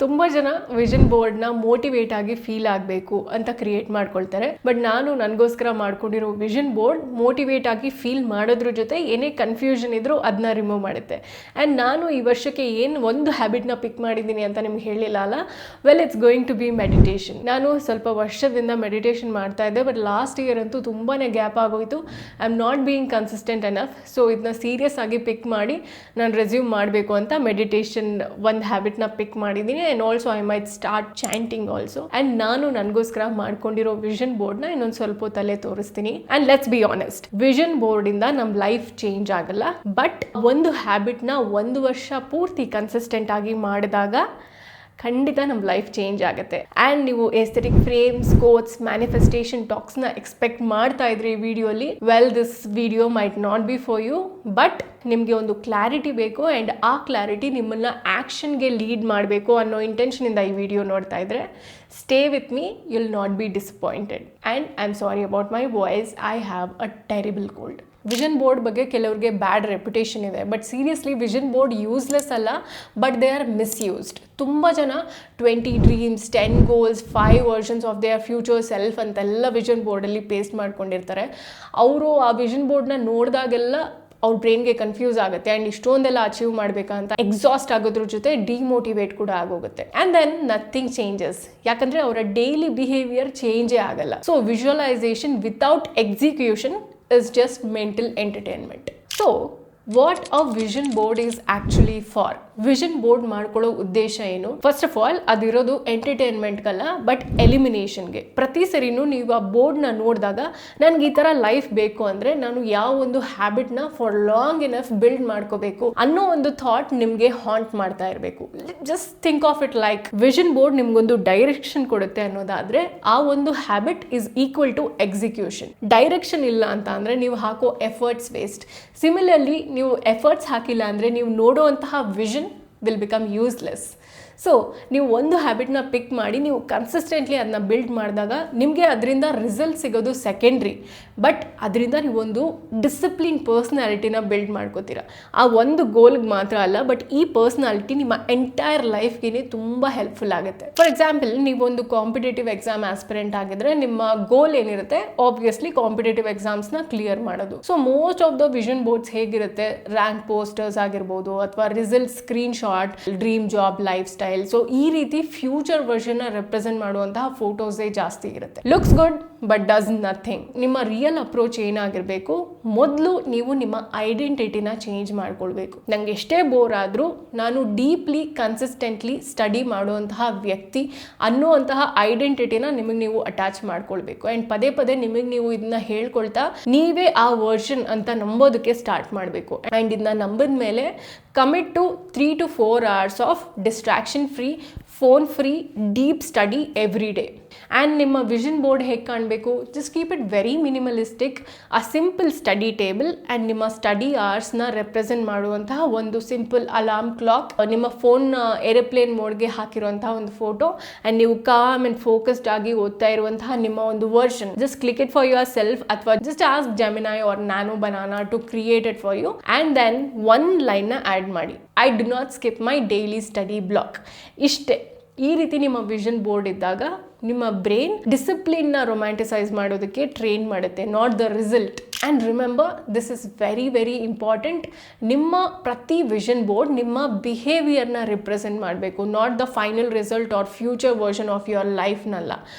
ತುಂಬ ಜನ ವಿಷನ್ ಬೋರ್ಡ್ನ ಮೋಟಿವೇಟ್ ಆಗಿ ಫೀಲ್ ಆಗಬೇಕು ಅಂತ ಕ್ರಿಯೇಟ್ ಮಾಡ್ಕೊಳ್ತಾರೆ. ಬಟ್ ನಾನು ನನಗೋಸ್ಕರ ಮಾಡ್ಕೊಂಡಿರೋ ವಿಷನ್ ಬೋರ್ಡ್ ಮೋಟಿವೇಟ್ ಆಗಿ ಫೀಲ್ ಮಾಡೋದ್ರ ಜೊತೆ ಏನೇ ಕನ್ಫ್ಯೂಷನ್ ಇದ್ರೂ ಅದನ್ನ ರಿಮೂವ್ ಮಾಡುತ್ತೆ. ಆ್ಯಂಡ್ ನಾನು ಈ ವರ್ಷಕ್ಕೆ ಏನು ಒಂದು ಹ್ಯಾಬಿಟ್ನ ಪಿಕ್ ಮಾಡಿದ್ದೀನಿ ಅಂತ ನಿಮ್ಗೆ ಹೇಳಿಲ್ಲ ಅಲ್ಲ, well it's going to be meditation. ನಾನು ಸ್ವಲ್ಪ ವರ್ಷದಿಂದ ಮೆಡಿಟೇಷನ್ ಮಾಡ್ತಾ ಇದ್ದೆ, ಬಟ್ ಲಾಸ್ಟ್ ಇಯರ್ ಅಂತೂ ತುಂಬಾ ಗ್ಯಾಪ್ ಆಗೋಯಿತು. I am not being consistent enough. So ಇದನ್ನ ಸೀರಿಯಸ್ ಆಗಿ ಪಿಕ್ ಮಾಡಿ ನಾನು ರೆಸ್ಯೂಮ್ ಮಾಡಬೇಕು ಅಂತ ಮೆಡಿಟೇಷನ್ ಒಂದು ಹ್ಯಾಬಿಟ್ನ ಪಿಕ್ ಮಾಡಿದ್ದೀನಿ. and also I might start chanting also. and ನಾನು ನನಗೋಸ್ಕರ ಮಾಡ್ಕೊಂಡಿರೋ ವಿಷನ್ ಬೋರ್ಡ್ನ ಇನ್ನೊಂದು ಸ್ವಲ್ಪ ತಲೆ ತೋರಿಸ್ತೀನಿ. and let's be honest, vision board ಇಂದ ನಮ್ಮ ಲೈಫ್ ಚೇಂಜ್ ಆಗಲ್ಲ, ಬಟ್ ಒಂದು ಹ್ಯಾಬಿಟ್ನ ಒಂದು ವರ್ಷ ಪೂರ್ತಿ ಕನ್ಸಿಸ್ಟೆಂಟ್ ಆಗಿ ಮಾಡಿದಾಗ ಖಂಡಿತ ನಮ್ಮ ಲೈಫ್ ಚೇಂಜ್ ಆಗುತ್ತೆ. ಆ್ಯಂಡ್ ನೀವು ಎಸ್ಥೆಟಿಕ್ ಫ್ರೇಮ್ಸ್, ಕೋಟ್ಸ್, ಮ್ಯಾನಿಫೆಸ್ಟೇಷನ್ ಟಾಕ್ಸ್ನ ಎಕ್ಸ್ಪೆಕ್ಟ್ ಮಾಡ್ತಾ ಇದ್ರಿ ಈ ವಿಡಿಯೋಲಿ. Well, this video might not be for you, but ನಿಮಗೆ ಒಂದು ಕ್ಲಾರಿಟಿ ಬೇಕು ಆ್ಯಂಡ್ ಆ ಕ್ಲಾರಿಟಿ ನಿಮ್ಮನ್ನು ಆ್ಯಕ್ಷನ್ಗೆ ಲೀಡ್ ಮಾಡಬೇಕು ಅನ್ನೋ ಇಂಟೆನ್ಷನಿಂದ ಈ ವಿಡಿಯೋ ನೋಡ್ತಾ ಇದ್ರೆ stay with me, you'll not be disappointed. And I am sorry about my voice, I have a terrible cold. Vision board ಬಗ್ಗೆ ಕೆಲವ್ರಿಗೆ ಬ್ಯಾಡ್ ರೆಪ್ಯುಟೇಷನ್ ಇದೆ, but seriously vision board useless ಅಲ್ಲ, ಬಟ್ ದೇ ಆರ್ ಮಿಸ್ಯೂಸ್ಡ್. ತುಂಬ ಜನ 20 dreams, 10 goals, 5 versions of their future self ಅಂತೆಲ್ಲ vision ಬೋರ್ಡಲ್ಲಿ paste ಮಾಡ್ಕೊಂಡಿರ್ತಾರೆ. ಅವರು ಆ ವಿಷನ್ ಬೋರ್ಡ್ನ ನೋಡಿದಾಗೆಲ್ಲ ಅವ್ರ ಬ್ರೈನ್ಗೆ ಕನ್ಫ್ಯೂಸ್ ಆಗುತ್ತೆ ಆ್ಯಂಡ್ ಇಷ್ಟೊಂದೆಲ್ಲ ಅಚೀವ್ ಮಾಡಬೇಕಂತ ಎಕ್ಸಾಸ್ಟ್ ಆಗೋದ್ರ ಜೊತೆ ಡಿಮೋಟಿವೇಟ್ ಕೂಡ ಆಗೋಗುತ್ತೆ. ಆ್ಯಂಡ್ ದೆನ್ ನಥಿಂಗ್ ಚೇಂಜಸ್, ಯಾಕಂದರೆ ಅವರ ಡೈಲಿ ಬಿಹೇವಿಯರ್ ಚೇಂಜೇ ಆಗಲ್ಲ. So visualisation without execution is just mental entertainment. So what a vision board is actually for. Vision board ಮಾಡ್ಕೊಳ್ಳೋ ಉದ್ದೇಶ ಏನು? ಫಸ್ಟ್ ಆಫ್ ಆಲ್ ಅದಿರೋದು ಎಂಟರ್ಟೈನ್ಮೆಂಟ್ಗಲ್ಲ, ಬಟ್ ಎಲಿಮಿನೇಷನ್ಗೆ. ಪ್ರತಿ ಸರಿನೂ ನೀವು ಆ ಬೋರ್ಡ್ನ ನೋಡಿದಾಗ ನನಗೆ ಈ ಥರ ಲೈಫ್ ಬೇಕು ಅಂದರೆ ನಾನು ಯಾವ ಒಂದು ಹ್ಯಾಬಿಟ್ನ ಫಾರ್ ಲಾಂಗ್ ಎನಫ್ ಬಿಲ್ಡ್ ಮಾಡ್ಕೋಬೇಕು ಅನ್ನೋ ಒಂದು ಥಾಟ್ ನಿಮಗೆ ಹಾಂಟ್ ಮಾಡ್ತಾ ಇರಬೇಕು. Just think of it like vision board ನಿಮ್ಗೊಂದು ಡೈರೆಕ್ಷನ್ ಕೊಡುತ್ತೆ ಅನ್ನೋದಾದರೆ ಆ ಒಂದು habit is equal to execution. Direction ಇಲ್ಲ ಅಂತ ಅಂದರೆ ನೀವು ಹಾಕೋ ಎಫರ್ಟ್ಸ್ ವೇಸ್ಟ್. ಸಿಮಿಲರ್ಲಿ ನೀವು ಎಫರ್ಟ್ಸ್ ಹಾಕಿಲ್ಲ ಅಂದರೆ ನೀವು ನೋಡುವಂತಹ vision will become useless. So ನೀವು ಒಂದು ಹ್ಯಾಬಿಟ್ನ ಪಿಕ್ ಮಾಡಿ ನೀವು ಕನ್ಸಿಸ್ಟೆಂಟ್ಲಿ ಅದನ್ನ ಬಿಲ್ಡ್ ಮಾಡಿದಾಗ ನಿಮಗೆ ಅದರಿಂದ ರಿಸಲ್ಟ್ ಸಿಗೋದು ಸೆಕೆಂಡ್ರಿ, ಬಟ್ ಅದರಿಂದ ನೀವೊಂದು ಡಿಸಿಪ್ಲಿನ್ ಪರ್ಸ್ನಾಲಿಟಿನ ಬಿಲ್ಡ್ ಮಾಡ್ಕೋತೀರ. ಆ ಒಂದು ಗೋಲ್ಗೆ ಮಾತ್ರ ಅಲ್ಲ, ಬಟ್ ಈ ಪರ್ಸ್ನಾಲಿಟಿ ನಿಮ್ಮ ಎಂಟೈರ್ ಲೈಫ್ಗೆ ತುಂಬ ಹೆಲ್ಪ್ಫುಲ್ ಆಗುತ್ತೆ. ಫಾರ್ ಎಕ್ಸಾಂಪಲ್, ನೀವೊಂದು ಕಾಂಪಿಟೇಟಿವ್ ಎಕ್ಸಾಮ್ ಆಸ್ಪಿರೆಂಟ್ ಆಗಿದ್ರೆ ನಿಮ್ಮ ಗೋಲ್ ಏನಿರುತ್ತೆ? ಆಬ್ವಿಯಸ್ಲಿ ಕಾಂಪಿಟೇಟಿವ್ ಎಕ್ಸಾಮ್ಸ್ನ ಕ್ಲಿಯರ್ ಮಾಡೋದು. So most of the vision boards ಹೇಗಿರುತ್ತೆ? ರ್ಯಾಂಕ್ ಪೋಸ್ಟರ್ಸ್ ಆಗಿರ್ಬೋದು, ಅಥವಾ result screen shot, dream job, life style. So ಈ ರೀತಿ ಫ್ಯೂಚರ್ ವರ್ಷನ್ ರೆಪ್ರೆಸೆಂಟ್ ಮಾಡುವಂತಹ ಫೋಟೋಸೇ ಜಾಸ್ತಿ ಇರುತ್ತೆ. Looks good but does nothing. ನಿಮ್ಮ ರಿಯಲ್ ಅಪ್ರೋಚ್ ಏನಾಗಿರಬೇಕು? ಮೊದಲು ನೀವು ನಿಮ್ಮ ಐಡೆಂಟಿಟಿನ ಚೇಂಜ್ ಮಾಡ್ಕೊಳ್ಬೇಕು. ನಂಗೆ ಎಷ್ಟೇ ಬೋರ್ ಆದರೂ ನಾನು ಡೀಪ್ಲಿ ಕನ್ಸಿಸ್ಟೆಂಟ್ಲಿ ಸ್ಟಡಿ ಮಾಡುವಂತಹ ವ್ಯಕ್ತಿ ಅನ್ನುವಂತಹ ಐಡೆಂಟಿಟಿನ ನಿಮಗೆ ನೀವು ಅಟ್ಯಾಚ್ ಮಾಡ್ಕೊಳ್ಬೇಕು. ಆ್ಯಂಡ್ ಪದೇ ಪದೇ ನಿಮಗೆ ನೀವು ಇದನ್ನ ಹೇಳ್ಕೊಳ್ತಾ ನೀವೇ ಆ ವರ್ಷನ್ ಅಂತ ನಂಬೋದಕ್ಕೆ ಸ್ಟಾರ್ಟ್ ಮಾಡಬೇಕು. ಆ್ಯಂಡ್ ಇದನ್ನ ನಂಬಿದ ಮೇಲೆ commit to 3 to 4 hours of distraction free, phone free, deep study every day. And ನಿಮ್ಮ ವಿಷನ್ ಬೋರ್ಡ್ ಹೇಗೆ ಕಾಣಬೇಕು? Just keep it very minimalistic, a simple study table and ನಿಮ್ಮ ಸ್ಟಡಿ ಅವರ್ಸ್ನ ರೆಪ್ರೆಸೆಂಟ್ ಮಾಡುವಂತಹ ಒಂದು ಸಿಂಪಲ್ ಅಲಾರ್ಮ್ ಕ್ಲಾಕ್, ನಿಮ್ಮ ಫೋನ್ನ aeroplane ಮೋಡ್ಗೆ ಹಾಕಿರುವಂತಹ ಒಂದು ಫೋಟೋ, ಆ್ಯಂಡ್ ನೀವು ಕಾಮ್ ಆ್ಯಂಡ್ ಫೋಕಸ್ಡ್ ಆಗಿ ಓದ್ತಾ ಇರುವಂತಹ ನಿಮ್ಮ ಒಂದು version. Just click it for yourself, ಅಥವಾ just ask Gemini or Nano Banana to create it for you. And then one ಲೈನ್ನ ಆ್ಯಡ್ ಮಾಡಿ, I do not skip my daily study block. ಇಷ್ಟೇ. ಈ ರೀತಿ ನಿಮ್ಮ ವಿಷನ್ ಬೋರ್ಡ್ ಇದ್ದಾಗ ನಿಮ್ಮ brain ಡಿಸಿಪ್ಲಿನ್ನ ರೊಮ್ಯಾಂಟಿಸೈಸ್ ಮಾಡೋದಕ್ಕೆ ಟ್ರೈನ್ ಮಾಡುತ್ತೆ, not the result. And remember, this is very very important. ನಿಮ್ಮ ಪ್ರತಿ ವಿಷನ್ ಬೋರ್ಡ್ ನಿಮ್ಮ ಬಿಹೇವಿಯರ್ನ ರಿಪ್ರೆಸೆಂಟ್ ಮಾಡಬೇಕು, not the final result or future version of your ಲೈಫ್ನಲ್ಲ.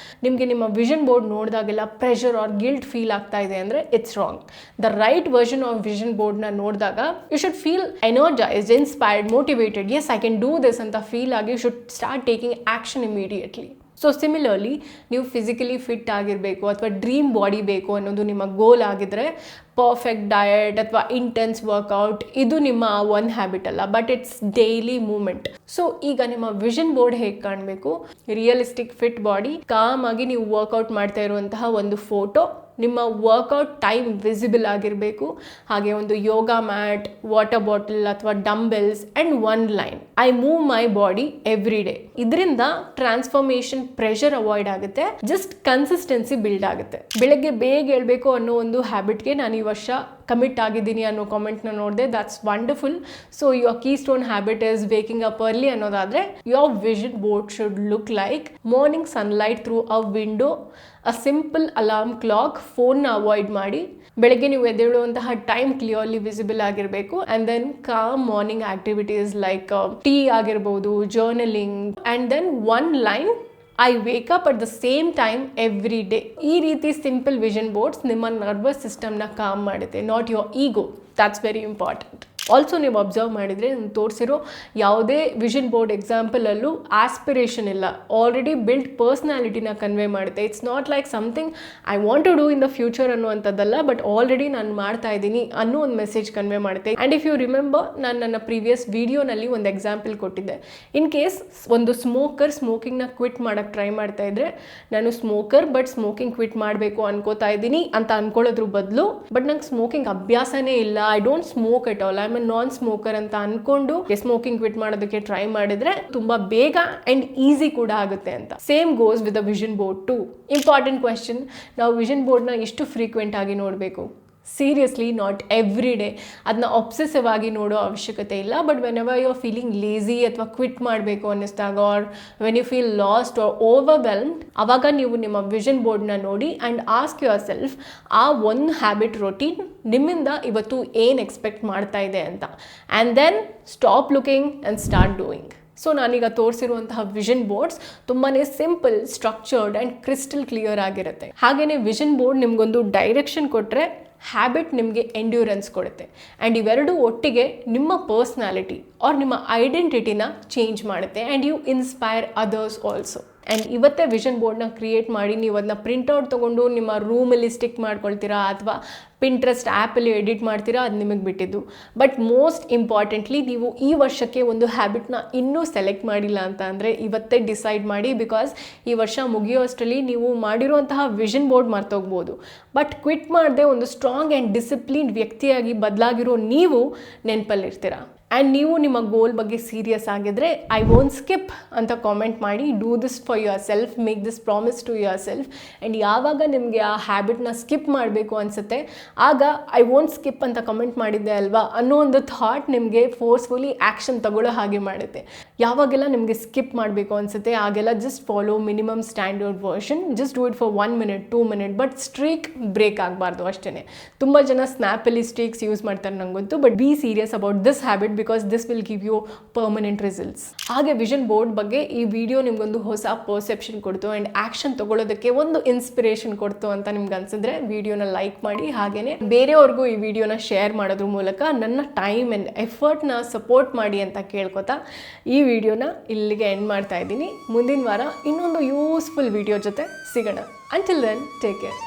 ನಿಮಗೆ ನಿಮ್ಮ ವಿಷನ್ ಬೋರ್ಡ್ ನೋಡಿದಾಗೆಲ್ಲ ಪ್ರೆಷರ್ ಆರ್ ಗಿಲ್ಟ್ ಫೀಲ್ ಆಗ್ತಾ ಇದೆ ಅಂದರೆ it's wrong. The right version of vision ಬೋರ್ಡ್ನ ನೋಡಿದಾಗ you should feel energised, inspired, motivated. Yes, I can do this ಅಂತ ಫೀಲ್ ಆಗಿ you should start taking action immediately. So similarly ನೀವು physically fit ಆಗಿರಬೇಕು ಅಥವಾ ಡ್ರೀಮ್ ಬಾಡಿ ಬೇಕು ಅನ್ನೋದು ನಿಮ್ಮ ಗೋಲ್ ಆಗಿದ್ರೆ ಪರ್ಫೆಕ್ಟ್ ಡಯಟ್ ಅಥವಾ ಇಂಟೆನ್ಸ್ ವರ್ಕೌಟ್ ಇದು ನಿಮ್ಮ ಒನ್ ಹ್ಯಾಬಿಟ್ ಅಲ್ಲ, but it's daily movement. So ಈಗ ನಿಮ್ಮ ವಿಷನ್ ಬೋರ್ಡ್ ಹೇಗೆ ಕಾಣಬೇಕು? ರಿಯಲಿಸ್ಟಿಕ್ ಫಿಟ್ ಬಾಡಿ, ಕಾಮ್ ಆಗಿ ನೀವು ವರ್ಕೌಟ್ ಮಾಡ್ತಾ ಇರುವಂತಹ ಒಂದು ಫೋಟೋ, ನಿಮ್ಮ ವರ್ಕೌಟ್ ಟೈಮ್ ವಿಸಿಬಲ್ ಆಗಿರಬೇಕು. ಹಾಗೆ ಒಂದು ಯೋಗ ಮ್ಯಾಟ್, ವಾಟರ್ ಬಾಟಲ್ ಅಥವಾ dumbbells and one line, I move my body every day. ಇದರಿಂದ ಟ್ರಾನ್ಸ್ಫಾರ್ಮೇಷನ್ ಪ್ರೆಷರ್ ಅವಾಯ್ಡ್ ಆಗುತ್ತೆ, ಜಸ್ಟ್ ಕನ್ಸಿಸ್ಟೆನ್ಸಿ ಬಿಲ್ಡ್ ಆಗುತ್ತೆ. ಬೆಳಗ್ಗೆ ಬೇಗ ಹೇಳ್ಬೇಕು ಅನ್ನೋ ಒಂದು ಹ್ಯಾಬಿಟ್ಗೆ ನಾನು ಈ ವರ್ಷ ಕಮಿಟ್ ಆಗಿದ್ದೀನಿ ಅನ್ನೋ ಕಾಮೆಂಟ್ನ ನೋಡಿದೆ. That's wonderful. So your keystone habit is waking up early ಅನ್ನೋದಾದ್ರೆ your vision board should look like morning sunlight through a window, a simple alarm clock, ಫೋನ್ನ ಅವಾಯ್ಡ್ ಮಾಡಿ, ಬೆಳಗ್ಗೆ ನೀವು ಎದ್ದೇಳುವಂತಹ ಟೈಮ್ ಕ್ಲಿಯರ್ಲಿ ವಿಸಿಬಲ್ ಆಗಿರಬೇಕು. And then calm morning activities like tea ಆಗಿರ್ಬೋದು, journaling, and then one line, I wake up at the same time every day. ಈ ರೀತಿ simple vision boards ನಿಮ್ಮ ನರ್ವಸ್ ಸಿಸ್ಟಮ್ನ ಕಾಮ್ ಮಾಡುತ್ತೆ, not your ego. That's very important. Also ನೀವು observe ಮಾಡಿದರೆ ನಾನು ತೋರಿಸಿರೋ ಯಾವುದೇ ವಿಷನ್ ಬೋರ್ಡ್ ಎಕ್ಸಾಂಪಲಲ್ಲೂ ಆಸ್ಪಿರೇಷನ್ ಇಲ್ಲ, ಆಲ್ರೆಡಿ ಬಿಲ್ಡ್ ಪರ್ಸ್ನಾಲಿಟಿನ ಕನ್ವೆ ಮಾಡುತ್ತೆ. It's not like something I want to do in the future ಅನ್ನುವಂಥದ್ದಲ್ಲ, ಬಟ್ ಆಲ್ರೆಡಿ ನಾನು ಮಾಡ್ತಾ ಇದ್ದೀನಿ ಅನ್ನೋ ಒಂದು ಮೆಸೇಜ್ ಕನ್ವೆ ಮಾಡುತ್ತೆ. ಆ್ಯಂಡ್ ಇಫ್ ಯು ರಿಮೆಂಬರ್, ನಾನು ನನ್ನ ಪ್ರೀವಿಯಸ್ ವಿಡಿಯೋನಲ್ಲಿ ಒಂದು ಎಕ್ಸಾಂಪಲ್ ಕೊಟ್ಟಿದ್ದೆ. ಇನ್ ಕೇಸ್ ಒಂದು ಸ್ಮೋಕರ್ ಸ್ಮೋಕಿಂಗ್ನ ಕ್ವಿಟ್ ಮಾಡೋಕ್ಕೆ ಟ್ರೈ ಮಾಡ್ತಾ ಇದ್ರೆ, ನಾನು ಸ್ಮೋಕರ್ ಬಟ್ ಸ್ಮೋಕಿಂಗ್ ಕ್ವಿಟ್ ಮಾಡಬೇಕು ಅನ್ಕೋತಾ ಇದ್ದೀನಿ ಅಂತ ಅನ್ಕೊಳ್ಳೋದ್ರ ಬದಲು, ಬಟ್ ನಂಗೆ ಸ್ಮೋಕಿಂಗ್ ಅಭ್ಯಾಸನೇ ಇಲ್ಲ, I don't smoke at all, I am non smoker ಅಂತ ಅನ್ಕೊಂಡು ಸ್ಮೋಕಿಂಗ್ ಕ್ವಿಟ್ ಮಾಡೋದಕ್ಕೆ ಟ್ರೈ ಮಾಡಿದ್ರೆ ತುಂಬಾ ಬೇಗ ಅಂಡ್ ಈಸಿ ಕೂಡ ಆಗುತ್ತೆ ಅಂತ. Same goes with the vision board too. Important question, ನಾವು ವಿಷನ್ ಬೋರ್ಡ್ನ ಎಷ್ಟು ಫ್ರೀಕ್ವೆಂಟ್ ಆಗಿ ನೋಡಬೇಕು? Seriously not every day. ಅದನ್ನ ಒಬ್ಸೆಸಿವ್ ಆಗಿ ನೋಡೋ ಅವಶ್ಯಕತೆ ಇಲ್ಲ. But whenever you are feeling lazy ಅಥವಾ ಕ್ವಿಟ್ ಮಾಡಬೇಕು ಅನ್ನಿಸ್ದಾಗ, or when you feel lost or overwhelmed, ಅವಾಗ ನೀವು ನಿಮ್ಮ ವಿಷನ್ ಬೋರ್ಡ್ನ ನೋಡಿ ಆ್ಯಂಡ್ ಆಸ್ಕ್ ಯುವರ್ ಸೆಲ್ಫ್, ಆ ಒಂದು ಹ್ಯಾಬಿಟ್ ರೊಟೀನ್ ನಿಮ್ಮಿಂದ ಇವತ್ತು ಏನು ಎಕ್ಸ್ಪೆಕ್ಟ್ ಮಾಡ್ತಾ ಇದೆ ಅಂತ. And then stop looking and start doing. So ನಾನೀಗ ತೋರಿಸಿರುವಂತಹ ವಿಷನ್ ಬೋರ್ಡ್ಸ್ ತುಂಬಾ simple, structured and crystal clear ಆಗಿರುತ್ತೆ. ಹಾಗೆಯೇ ವಿಷನ್ ಬೋರ್ಡ್ ನಿಮಗೊಂದು ಡೈರೆಕ್ಷನ್ ಕೊಟ್ಟರೆ, ಹ್ಯಾಬಿಟ್ ನಿಮಗೆ ಎಂಡ್ಯೂರೆನ್ಸ್ ಕೊಡುತ್ತೆ. ಆ್ಯಂಡ್ ಇವೆರಡು ಒಟ್ಟಿಗೆ ನಿಮ್ಮ ಪರ್ಸ್ನಾಲಿಟಿ ಆರ್ ನಿಮ್ಮ ಐಡೆಂಟಿಟಿನ ಚೇಂಜ್ ಮಾಡುತ್ತೆ. And you inspire others also. And ಇವತ್ತೇ ವಿಷನ್ ಬೋರ್ಡ್ನ ಕ್ರಿಯೇಟ್ ಮಾಡಿ ನೀವು ಅದನ್ನ ಪ್ರಿಂಟ್ಔಟ್ ತೊಗೊಂಡು ನಿಮ್ಮ ರೂಮಲ್ಲಿ ಸ್ಟಿಕ್ ಮಾಡ್ಕೊಳ್ತೀರಾ ಅಥವಾ ಪಿಂಟ್ರೆಸ್ಟ್ ಆ್ಯಪಲ್ಲಿ ಎಡಿಟ್ ಮಾಡ್ತೀರಾ, ಅದು ನಿಮಗೆ ಬಿಟ್ಟಿದ್ದು. ಬಟ್ ಮೋಸ್ಟ್ ಇಂಪಾರ್ಟೆಂಟ್ಲಿ, ನೀವು ಈ ವರ್ಷಕ್ಕೆ ಒಂದು ಹ್ಯಾಬಿಟ್ನ ಇನ್ನೂ ಸೆಲೆಕ್ಟ್ ಮಾಡಿಲ್ಲ ಅಂತ ಅಂದರೆ ಇವತ್ತೇ ಡಿಸೈಡ್ ಮಾಡಿ. ಬಿಕಾಸ್ ಈ ವರ್ಷ ಮುಗಿಯೋಷ್ಟರಲ್ಲಿ ನೀವು ಮಾಡಿರುವಂತಹ ವಿಷನ್ ಬೋರ್ಡ್ ಮರ್ತೋಗ್ಬೋದು, ಬಟ್ ಕ್ವಿಟ್ ಮಾಡದೆ ಒಂದು ಸ್ಟ್ರಾಂಗ್ ಆ್ಯಂಡ್ ಡಿಸಿಪ್ಲಿನ್ಡ್ ವ್ಯಕ್ತಿಯಾಗಿ ಬದಲಾಗಿರೋ ನೀವು ನೆನಪಲ್ಲಿರ್ತೀರ. ಆ್ಯಂಡ್ ನೀವು ನಿಮ್ಮ ಗೋಲ್ ಬಗ್ಗೆ ಸೀರಿಯಸ್ ಆಗಿದ್ರೆ, ಐ ವೋಂಟ್ ಸ್ಕಿಪ್ ಅಂತ ಕಾಮೆಂಟ್ ಮಾಡಿ. Do this for yourself, make this promise to yourself. And ಯಾವಾಗ ನಿಮಗೆ ಆ ಹ್ಯಾಬಿಟ್ನ ಸ್ಕಿಪ್ ಮಾಡಬೇಕು ಅನಿಸುತ್ತೆ, ಆಗ ಐ ವೋಂಟ್ ಸ್ಕಿಪ್ ಅಂತ ಕಮೆಂಟ್ ಮಾಡಿದ್ದೆ ಅಲ್ವಾ ಅನ್ನೋ ಒಂದು ಥಾಟ್ ನಿಮಗೆ ಫೋರ್ಸ್ಫುಲಿ ಆ್ಯಕ್ಷನ್ ತಗೊಳ್ಳೋ ಹಾಗೆ ಮಾಡುತ್ತೆ. ಯಾವಾಗೆಲ್ಲ ನಿಮಗೆ ಸ್ಕಿಪ್ ಮಾಡಬೇಕು ಅನಿಸುತ್ತೆ, ಆಗೆಲ್ಲ just follow minimum standard version. Just do it for 1 minute 2 minutes, but streak break ಆಗಬಾರ್ದು ಅಷ್ಟೇ. ತುಂಬ ಜನ ಸ್ನ್ಯಾಪಲ್ಲಿ ಸ್ಟ್ರೀಕ್ಸ್ ಯೂಸ್ ಮಾಡ್ತಾರೆ ನಂಗೊತ್ತು, but be serious about this habit because this will give you permanent results. ಹಾಗೆ ವಿಷನ್ ಬೋರ್ಡ್ ಬಗ್ಗೆ ಈ ವಿಡಿಯೋ ನಿಮಗೊಂದು ಹೊಸ ಪರ್ಸೆಪ್ಷನ್ ಕೊಡ್ತು ಆ್ಯಂಡ್ ಆ್ಯಕ್ಷನ್ ತಗೊಳ್ಳೋದಕ್ಕೆ ಒಂದು ಇನ್ಸ್ಪಿರೇಷನ್ ಕೊಡ್ತು ಅಂತ ನಿಮ್ಗೆ ಅನ್ಸಿದ್ರೆ ವಿಡಿಯೋನ ಲೈಕ್ ಮಾಡಿ. ಹಾಗೆಯೇ ಬೇರೆಯವ್ರಿಗೂ ಈ ವಿಡಿಯೋನ ಶೇರ್ ಮಾಡೋದ್ರ ಮೂಲಕ ನನ್ನ ಟೈಮ್ ಆ್ಯಂಡ್ ಎಫರ್ಟ್ನ ಸಪೋರ್ಟ್ ಮಾಡಿ ಅಂತ ಕೇಳ್ಕೊತಾ ಈ ವಿಡಿಯೋನ ಇಲ್ಲಿಗೆ ಎಂಡ್ ಮಾಡ್ತಾ ಇದ್ದೀನಿ. ಮುಂದಿನ ವಾರ ಇನ್ನೊಂದು ಯೂಸ್ಫುಲ್ ವಿಡಿಯೋ ಜೊತೆ ಸಿಗೋಣ. Until then, take care.